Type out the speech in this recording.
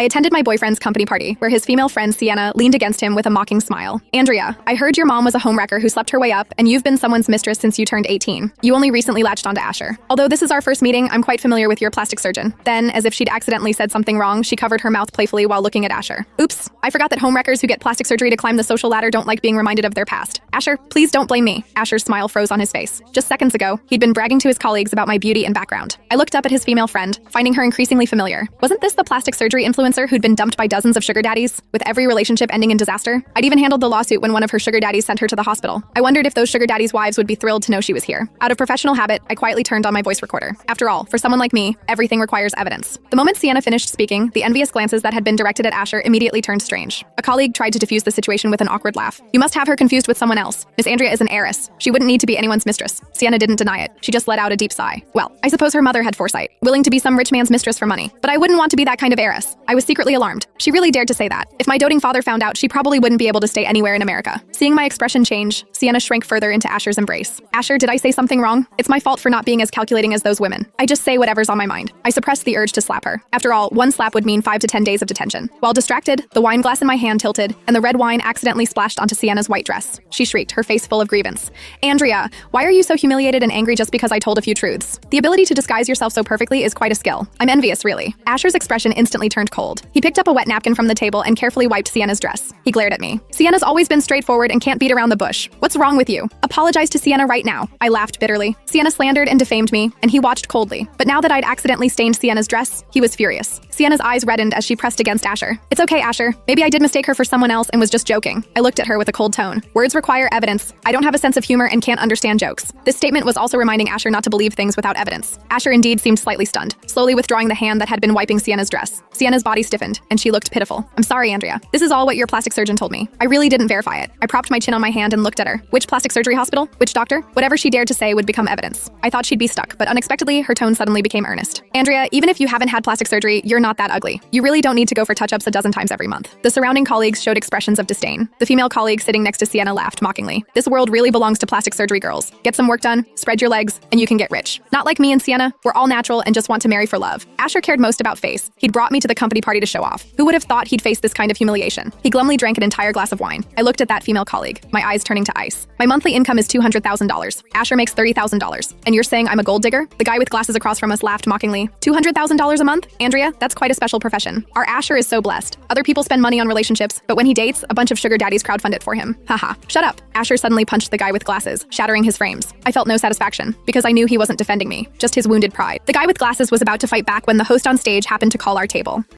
I attended my boyfriend's company party, where his female friend Sienna leaned against him with a mocking smile. Andrea, I heard your mom was a homewrecker who slept her way up, and you've been someone's mistress since you turned 18. You only recently latched onto Asher. Although this is our first meeting, I'm quite familiar with your plastic surgeon. Then, as if she'd accidentally said something wrong, she covered her mouth playfully while looking at Asher. Oops, I forgot that homewreckers who get plastic surgery to climb the social ladder don't like being reminded of their past. Asher, please don't blame me. Asher's smile froze on his face. Just seconds ago, he'd been bragging to his colleagues about my beauty and background. I looked up at his female friend, finding her increasingly familiar. Wasn't this the plastic surgery influencer who'd been dumped by dozens of sugar daddies, with every relationship ending in disaster? I'd even handled the lawsuit when one of her sugar daddies sent her to the hospital. I wondered if those sugar daddies' wives would be thrilled to know she was here. Out of professional habit, I quietly turned on my voice recorder. After all, for someone like me, everything requires evidence. The moment Sienna finished speaking, the envious glances that had been directed at Asher immediately turned strange. A colleague tried to defuse the situation with an awkward laugh. You must have her confused with someone else. Miss Andrea is an heiress. She wouldn't need to be anyone's mistress. Sienna didn't deny it. She just let out a deep sigh. Well, I suppose her mother had foresight, willing to be some rich man's mistress for money. But I wouldn't want to be that kind of heiress. I was secretly alarmed. She really dared to say that. If my doting father found out, she probably wouldn't be able to stay anywhere in America. Seeing my expression change, Sienna shrank further into Asher's embrace. Asher, did I say something wrong? It's my fault for not being as calculating as those women. I just say whatever's on my mind. I suppressed the urge to slap her. After all, one slap would mean 5 to 10 days of detention. While distracted, the wine glass in my hand tilted, and the red wine accidentally splashed onto Sienna's white dress. She shrieked, her face full of grievance. Andrea, why are you so humiliated and angry just because I told a few truths? The ability to disguise yourself so perfectly is quite a skill. I'm envious, really. Asher's expression instantly turned cold. He picked up a wet napkin from the table and carefully wiped Sienna's dress. He glared at me. Sienna's always been straightforward and can't beat around the bush. What's wrong with you? Apologize to Sienna right now. I laughed bitterly. Sienna slandered and defamed me, and he watched coldly. But now that I'd accidentally stained Sienna's dress, he was furious. Sienna's eyes reddened as she pressed against Asher. It's okay, Asher. Maybe I did mistake her for someone else and was just joking. I looked at her with a cold tone. Words require evidence. I don't have a sense of humor and can't understand jokes. This statement was also reminding Asher not to believe things without evidence. Asher indeed seemed slightly stunned, slowly withdrawing the hand that had been wiping Sienna's dress. Sienna's body stiffened, and she looked pitiful. I'm sorry, Andrea. This is all what your plastic surgeon told me. I really didn't verify it. I propped my chin on my hand and looked at her. Which plastic surgery hospital? Which doctor? Whatever she dared to say would become evidence. I thought she'd be stuck, but unexpectedly, her tone suddenly became earnest. Andrea, even if you haven't had plastic surgery, you're not that ugly. You really don't need to go for touch-ups a dozen times every month. The surrounding colleagues showed expressions of disdain. The female colleague sitting next to Sienna laughed mockingly. This world really belongs to plastic surgery girls. Get some work done, spread your legs, and you can get rich. Not like me and Sienna, we're all natural and just want to marry for love. Asher cared most about face. He'd brought me to the company party to show off. Who would have thought he'd face this kind of humiliation? He glumly drank an entire glass of wine. I looked at that female colleague, my eyes turning to ice. My monthly income is $200,000. Asher makes $30,000. And you're saying I'm a gold digger? The guy with glasses across from us laughed mockingly. $200,000 a month? Andrea, that's quite a special profession. Our Asher is so blessed. Other people spend money on relationships, but when he dates, a bunch of sugar daddies crowdfund it for him. Haha. Shut up. Asher suddenly punched the guy with glasses, shattering his frames. I felt no satisfaction, because I knew he wasn't defending me, just his wounded pride. The guy with glasses was about to fight back when the host on stage happened to call our table.